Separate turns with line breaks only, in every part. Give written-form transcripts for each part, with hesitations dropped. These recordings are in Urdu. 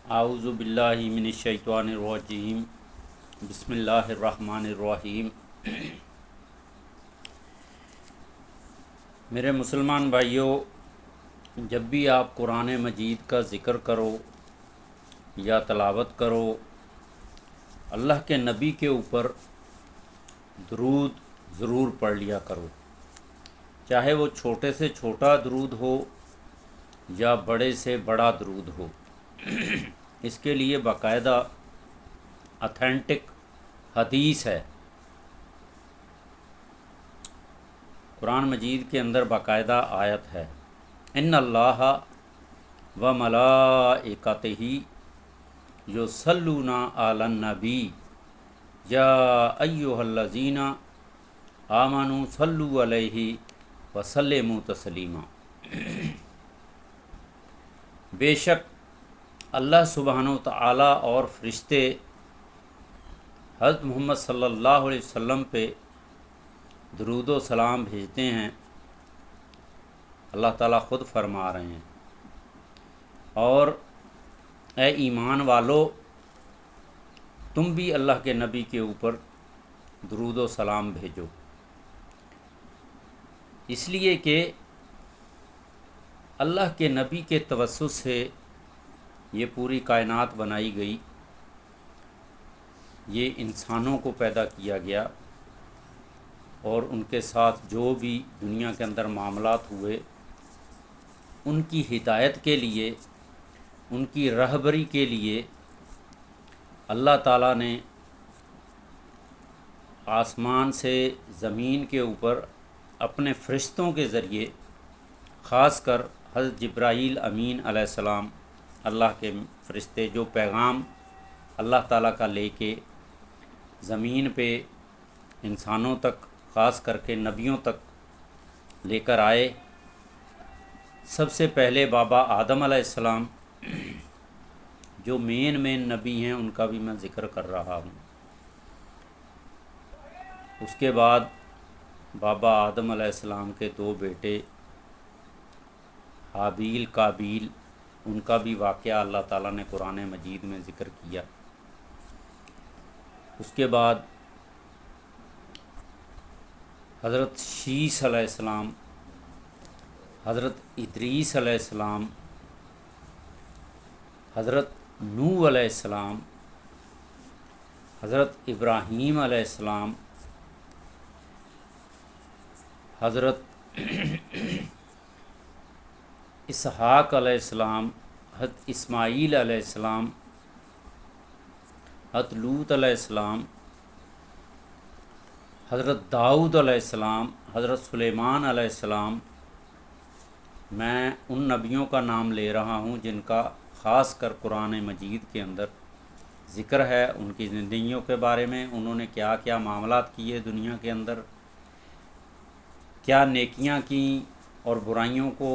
اعوذ باللہ من الشیطان الرجیم بسم اللہ الرحمن الرحیم۔ میرے مسلمان بھائیوں، جب بھی آپ قرآن مجید کا ذکر کرو یا تلاوت کرو، اللہ کے نبی کے اوپر درود ضرور پڑھ لیا کرو، چاہے وہ چھوٹے سے چھوٹا درود ہو یا بڑے سے بڑا درود ہو۔ اس کے لیے باقاعدہ اتھینٹک حدیث ہے، قرآن مجید کے اندر باقاعدہ آیت ہے، ان اللہ و ملائکتہ یصلون علی النبی یا ایھا الذین آمنوا صلوا علیہ وسلموا تسلیما۔ بے شک اللہ سبحانہ و تعالیٰ اور فرشتے حضرت محمد صلی اللہ علیہ وسلم پہ درود و سلام بھیجتے ہیں۔ اللہ تعالیٰ خود فرما رہے ہیں، اور اے ایمان والو، تم بھی اللہ کے نبی کے اوپر درود و سلام بھیجو، اس لیے کہ اللہ کے نبی کے توسط سے یہ پوری کائنات بنائی گئی، یہ انسانوں کو پیدا کیا گیا، اور ان کے ساتھ جو بھی دنیا کے اندر معاملات ہوئے، ان کی ہدایت کے لیے، ان کی رہبری کے لیے اللہ تعالیٰ نے آسمان سے زمین کے اوپر اپنے فرشتوں کے ذریعے، خاص کر حضرت جبرائیل امین علیہ السلام، اللہ کے فرشتے جو پیغام اللہ تعالیٰ کا لے کے زمین پہ انسانوں تک، خاص کر کے نبیوں تک لے کر آئے۔ سب سے پہلے بابا آدم علیہ السلام، جو مین نبی ہیں، ان کا بھی میں ذکر کر رہا ہوں۔ اس کے بعد بابا آدم علیہ السلام کے دو بیٹے حابیل قابیل، ان کا بھی واقعہ اللہ تعالیٰ نے قرآن مجید میں ذکر کیا۔ اس کے بعد حضرت شیس علیہ السلام، حضرت ادریس علیہ السلام، حضرت نوح علیہ السلام، حضرت ابراہیم علیہ السلام، حضرت اسحاق علیہ السلام، حضرت اسماعیل علیہ السلام، حضرت لوط علیہ السلام، حضرت داؤد علیہ السلام، حضرت سلیمان علیہ السلام۔ میں ان نبیوں کا نام لے رہا ہوں جن کا خاص کر قرآن مجید کے اندر ذکر ہے، ان کی زندگیوں کے بارے میں، انہوں نے کیا کیا معاملات کیے دنیا کے اندر، کیا نیکیاں کیں اور برائیوں کو،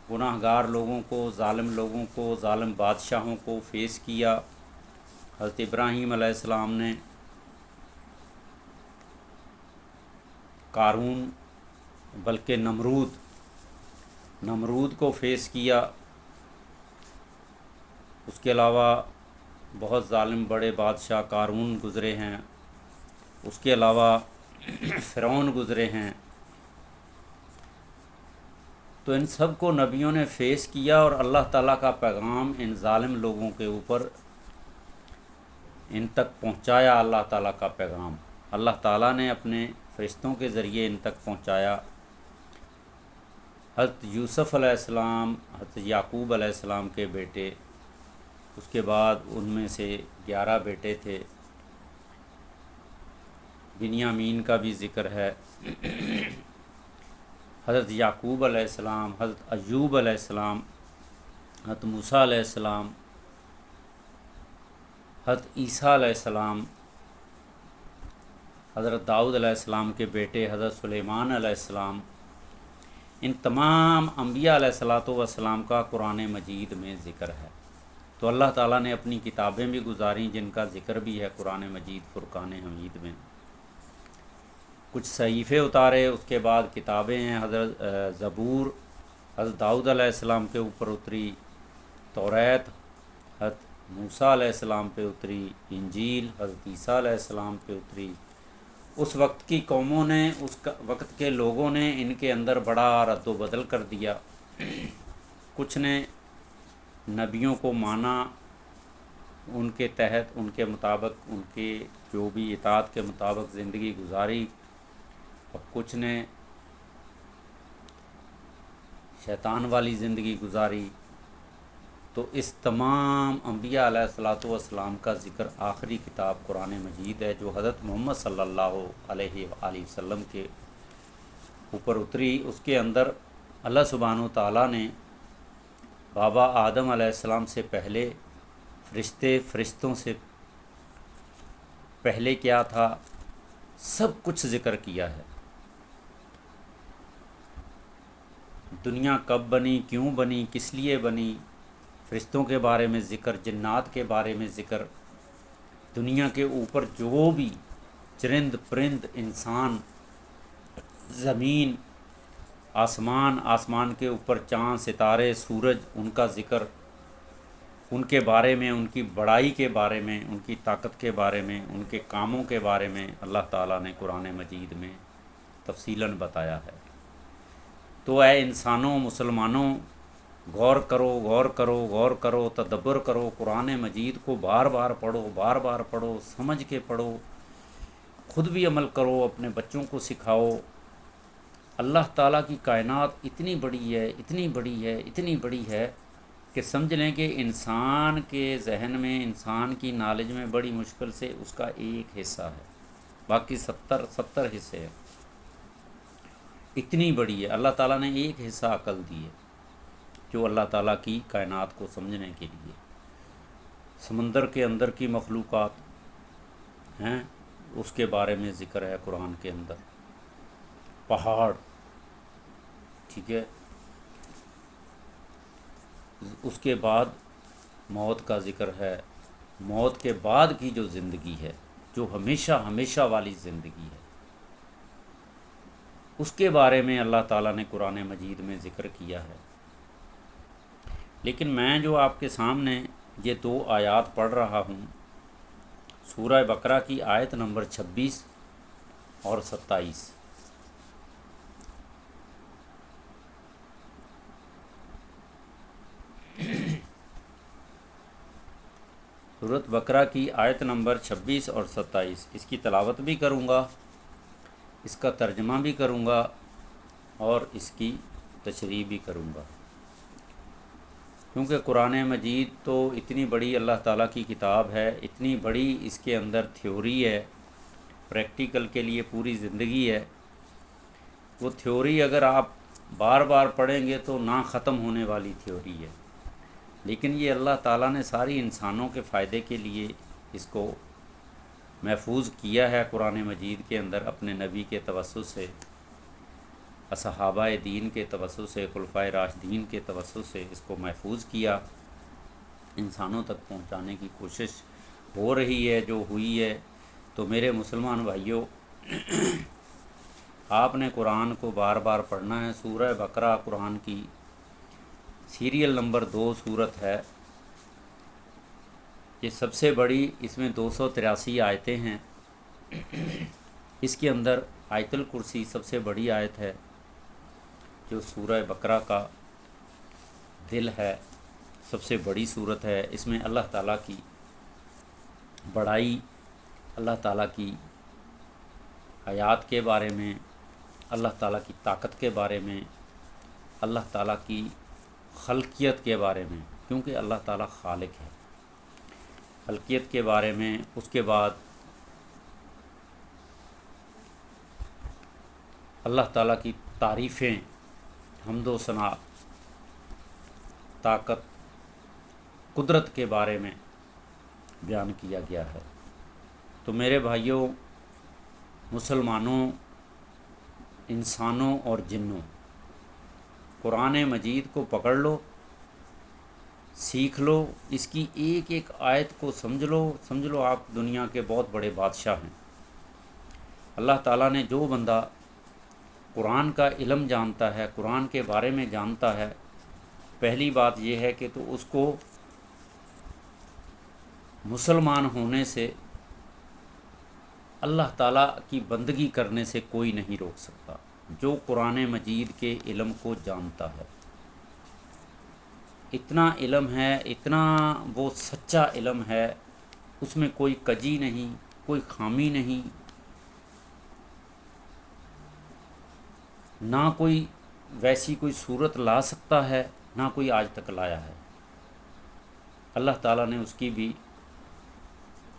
گناہ گار لوگوں کو، ظالم لوگوں کو، ظالم بادشاہوں کو فیس کیا۔ حضرت ابراہیم علیہ السلام نے قارون، بلکہ نمرود کو فیس کیا۔ اس کے علاوہ بہت ظالم بڑے بادشاہ قارون گزرے ہیں، اس کے علاوہ فرعون گزرے ہیں۔ تو ان سب کو نبیوں نے فیس کیا، اور اللہ تعالیٰ کا پیغام ان ظالم لوگوں کے اوپر، ان تک پہنچایا۔ اللہ تعالیٰ کا پیغام اللہ تعالیٰ نے اپنے فرشتوں کے ذریعے ان تک پہنچایا۔ حضرت یوسف علیہ السلام، حضرت یعقوب علیہ السلام کے بیٹے، اس کے بعد ان میں سے 11 بیٹے تھے، بنیامین کا بھی ذکر ہے۔ حضرت یعقوب علیہ السلام، حضرت ایوب علیہ السلام، حضرت موسیٰ علیہ السلام، حضرت عیسیٰ علیہ السلام، حضرت داؤد علیہ السلام کے بیٹے حضرت سلیمان علیہ السلام۔ ان تمام انبیاء علیہ الصلاۃ والسلام کا قرآن مجید میں ذکر ہے۔ تو اللہ تعالیٰ نے اپنی کتابیں بھی گزاریں جن کا ذکر بھی ہے قرآن مجید فرقان حمید میں۔ کچھ صحیفے اتارے، اس کے بعد کتابیں ہیں۔ حضرت زبور حضرت داؤد علیہ السلام کے اوپر اتری، توریت حضرت موسیٰ علیہ السلام پہ اتری، انجیل حضرت عیسیٰ علیہ السلام پہ اتری، اس وقت کی قوموں نے، وقت کے لوگوں نے ان کے اندر بڑا رد و بدل کر دیا۔ کچھ نے نبیوں کو مانا، ان کے تحت، ان کے مطابق، ان کے جو بھی اطاعت کے مطابق زندگی گزاری، اور کچھ نے شیطان والی زندگی گزاری۔ تو اس تمام انبیاء علیہ الصلاۃ والسلام کا ذکر آخری کتاب قرآن مجید ہے، جو حضرت محمد صلی اللہ علیہ وآلہ وسلم کے اوپر اتری۔ اس کے اندر اللہ سبحانہ و تعالیٰ نے بابا آدم علیہ السلام سے پہلے فرشتوں سے پہلے کیا تھا، سب کچھ ذکر کیا ہے۔ دنیا کب بنی، کیوں بنی، کس لیے بنی، فرشتوں کے بارے میں ذکر، جنات کے بارے میں ذکر، دنیا کے اوپر جو بھی چرند پرند، انسان، زمین، آسمان، آسمان کے اوپر چاند، ستارے، سورج، ان کا ذکر، ان کے بارے میں، ان کی بڑائی کے بارے میں، ان کی طاقت کے بارے میں، ان کے کاموں کے بارے میں اللہ تعالیٰ نے قرآن مجید میں تفصیلاً بتایا ہے۔ تو اے انسانوں، مسلمانوں، غور کرو، غور کرو، غور کرو، تدبر کرو، قرآن مجید کو بار بار پڑھو، بار بار پڑھو، سمجھ کے پڑھو، خود بھی عمل کرو، اپنے بچوں کو سکھاؤ۔ اللہ تعالیٰ کی کائنات اتنی بڑی ہے، اتنی بڑی ہے، اتنی بڑی ہے کہ سمجھ لیں کہ انسان کے ذہن میں، انسان کی نالج میں بڑی مشکل سے اس کا ایک حصہ ہے، باقی 70 حصے ہیں۔ اتنی بڑی ہے، اللہ تعالیٰ نے ایک حصہ عقل دی ہے، جو اللہ تعالیٰ کی کائنات کو سمجھنے کے لیے۔ سمندر کے اندر کی مخلوقات ہیں، اس کے بارے میں ذکر ہے قرآن کے اندر، پہاڑ، ٹھیک ہے، اس کے بعد موت کا ذکر ہے، موت کے بعد کی جو زندگی ہے، جو ہمیشہ ہمیشہ والی زندگی ہے، اس کے بارے میں اللہ تعالیٰ نے قرآن مجید میں ذکر کیا ہے۔ لیکن میں جو آپ کے سامنے یہ 2 آیات پڑھ رہا ہوں، سورہ بقرہ کی آیت نمبر 26 اور 27، سورۃ بقرہ کی آیت نمبر 26 اور 27، اس کی تلاوت بھی کروں گا، اس کا ترجمہ بھی کروں گا، اور اس کی تشریح بھی کروں گا، کیونکہ قرآن مجید تو اتنی بڑی اللہ تعالیٰ کی کتاب ہے، اتنی بڑی اس کے اندر تھیوری ہے، پریکٹیکل کے لیے پوری زندگی ہے۔ وہ تھیوری اگر آپ بار بار پڑھیں گے تو نہ ختم ہونے والی تھیوری ہے، لیکن یہ اللہ تعالیٰ نے ساری انسانوں کے فائدے کے لیے اس کو محفوظ کیا ہے قرآن مجید کے اندر، اپنے نبی کے توسط سے، اصحابہ دین کے توسط سے، خلفائے راشدین کے توسط سے اس کو محفوظ کیا، انسانوں تک پہنچانے کی کوشش ہو رہی ہے، جو ہوئی ہے۔ تو میرے مسلمان بھائیوں، آپ نے قرآن کو بار بار پڑھنا ہے۔ سورہ بقرہ قرآن کی سیریل نمبر 2 سورت ہے، یہ سب سے بڑی، اس میں 283 آیتیں ہیں۔ اس کے اندر آیت الکرسی سب سے بڑی آیت ہے، جو سورہ بقرہ کا دل ہے، سب سے بڑی صورت ہے۔ اس میں اللہ تعالیٰ کی بڑائی، اللہ تعالیٰ کی حیات کے بارے میں، اللہ تعالیٰ کی طاقت کے بارے میں، اللہ تعالیٰ کی خلقیت کے بارے میں، کیونکہ اللہ تعالیٰ خالق ہے، خلقیت کے بارے میں، اس کے بعد اللہ تعالیٰ کی تعریفیں، حمد و ثنا، طاقت، قدرت کے بارے میں بیان کیا گیا ہے۔ تو میرے بھائیوں، مسلمانوں، انسانوں اور جنوں، قرآن مجید کو پکڑ لو، سیکھ لو، اس کی ایک ایک آیت کو سمجھ لو آپ دنیا کے بہت بڑے بادشاہ ہیں۔ اللہ تعالیٰ نے جو بندہ قرآن کا علم جانتا ہے، قرآن کے بارے میں جانتا ہے، پہلی بات یہ ہے کہ تو اس کو مسلمان ہونے سے، اللہ تعالیٰ کی بندگی کرنے سے کوئی نہیں روک سکتا۔ جو قرآن مجید کے علم کو جانتا ہے، اتنا علم ہے، اتنا وہ سچا علم ہے، اس میں کوئی کجی نہیں، کوئی خامی نہیں، نہ کوئی ویسی کوئی صورت لا سکتا ہے، نہ کوئی آج تک لایا ہے۔ اللہ تعالیٰ نے اس کی بھی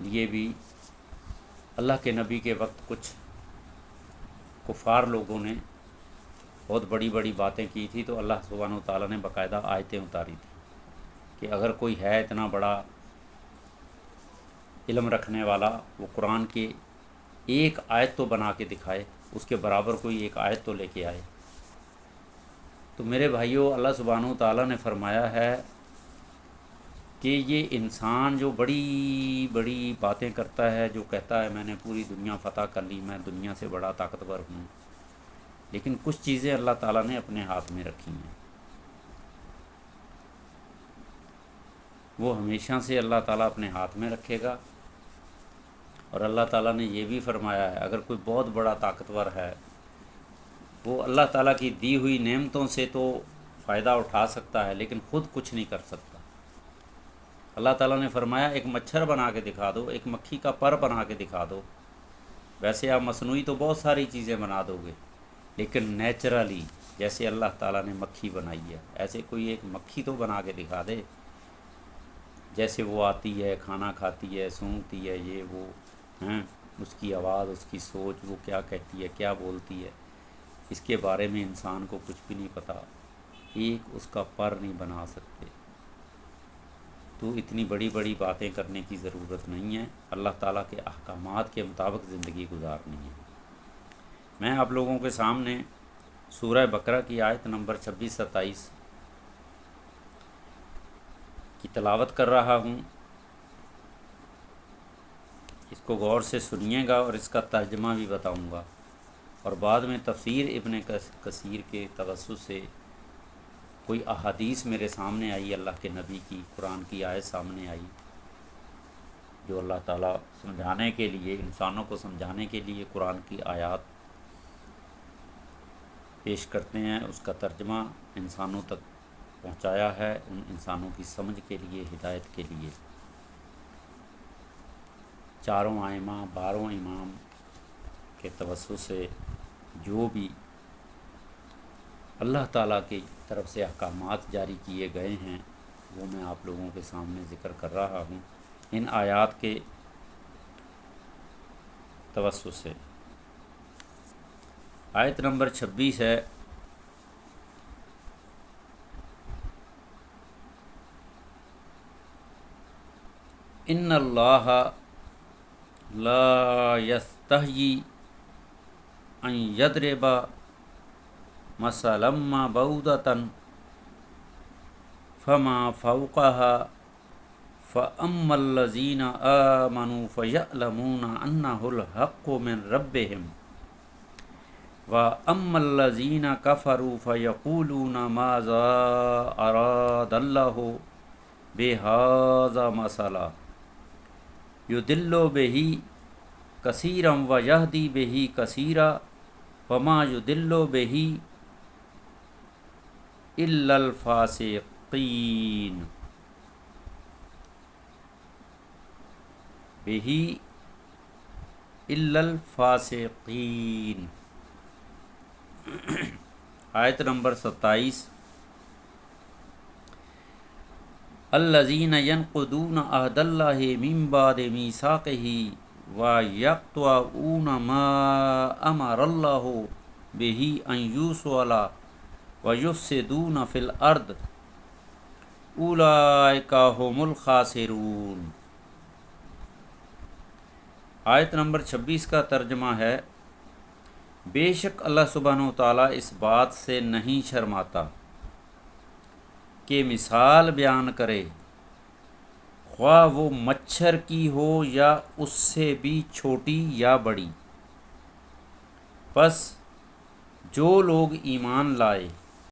لیے بھی اللہ کے نبی کے وقت کچھ کفار لوگوں نے بہت بڑی بڑی باتیں کی تھی، تو اللہ سبحانہ و تعالیٰ نے باقاعدہ آیتیں اتاری تھیں کہ اگر کوئی ہے اتنا بڑا علم رکھنے والا، وہ قرآن کی ایک آیت تو بنا کے دکھائے، اس کے برابر کوئی ایک آیت تو لے کے آئے۔ تو میرے بھائیوں، اللہ سبحانہ و تعالیٰ نے فرمایا ہے کہ یہ انسان جو بڑی بڑی باتیں کرتا ہے، جو کہتا ہے میں نے پوری دنیا فتح کر لی، میں دنیا سے بڑا طاقتور ہوں، لیکن کچھ چیزیں اللہ تعالیٰ نے اپنے ہاتھ میں رکھی ہیں، وہ ہمیشہ سے اللہ تعالیٰ اپنے ہاتھ میں رکھے گا۔ اور اللہ تعالیٰ نے یہ بھی فرمایا ہے اگر کوئی بہت بڑا طاقتور ہے، وہ اللہ تعالیٰ کی دی ہوئی نعمتوں سے تو فائدہ اٹھا سکتا ہے لیکن خود کچھ نہیں کر سکتا۔ اللہ تعالیٰ نے فرمایا ایک مچھر بنا کے دکھا دو، ایک مکھی کا پر بنا کے دکھا دو، ویسے آپ مصنوعی تو بہت ساری چیزیں بنا دو گے، لیکن نیچرلی جیسے اللہ تعالیٰ نے مکھی بنائی ہے، ایسے کوئی ایک مکھی تو بنا کے دکھا دے، جیسے وہ آتی ہے، کھانا کھاتی ہے، سونگتی ہے، یہ وہ ہیں، اس کی آواز، اس کی سوچ، وہ کیا کہتی ہے، کیا بولتی ہے، اس کے بارے میں انسان کو کچھ بھی نہیں پتہ، ایک اس کا پر نہیں بنا سکتے۔ تو اتنی بڑی بڑی باتیں کرنے کی ضرورت نہیں ہے، اللہ تعالیٰ کے احکامات کے مطابق زندگی گزارنی ہے۔ میں آپ لوگوں کے سامنے سورہ بقرہ کی آیت نمبر 26-27 کی تلاوت کر رہا ہوں، اس کو غور سے سنیے گا اور اس کا ترجمہ بھی بتاؤں گا، اور بعد میں تفسیر ابن کثیر کے توسط سے کوئی احادیث میرے سامنے آئی، اللہ کے نبی کی قرآن کی آیت سامنے آئی جو اللہ تعالیٰ سمجھانے کے لیے، انسانوں کو سمجھانے کے لیے قرآن کی آیات پیش کرتے ہیں، اس کا ترجمہ انسانوں تک پہنچایا ہے، ان انسانوں کی سمجھ کے لیے، ہدایت کے لیے۔ چاروں ائمہ، 12 امام کے توسط سے جو بھی اللہ تعالیٰ کی طرف سے احکامات جاری کیے گئے ہیں، وہ میں آپ لوگوں کے سامنے ذکر کر رہا ہوں ان آیات کے توسط سے۔ آیت نمبر 26 ہے، ان اللہ لا یستحیی ان یضرب مثلا ما بعوضۃ فما فوقها فأما الذین آمنوا فیعلمون انہ الحق من ربہم وأما الذین کفروا فیقولون ماذا اراد اللہ بہذا مثلا یضل بہ کثیرا ویہدی بہ کثیرا وما یضل بہ الا الفاسقین بہ الا الفاسقین۔ آیت نمبر 27، الذین ینقضون عہد اللہ من بعد میثاقہ ویقطعون ما امر اللہ بہ ان یوصل ویفسدون فی الارض اولئک ھم الخاسرون۔ آیت نمبر 26 کا ترجمہ ہے، بے شک اللہ سبحانہ و تعالیٰ اس بات سے نہیں شرماتا کہ مثال بیان کرے، خواہ وہ مچھر کی ہو یا اس سے بھی چھوٹی یا بڑی، پس جو لوگ ایمان لائے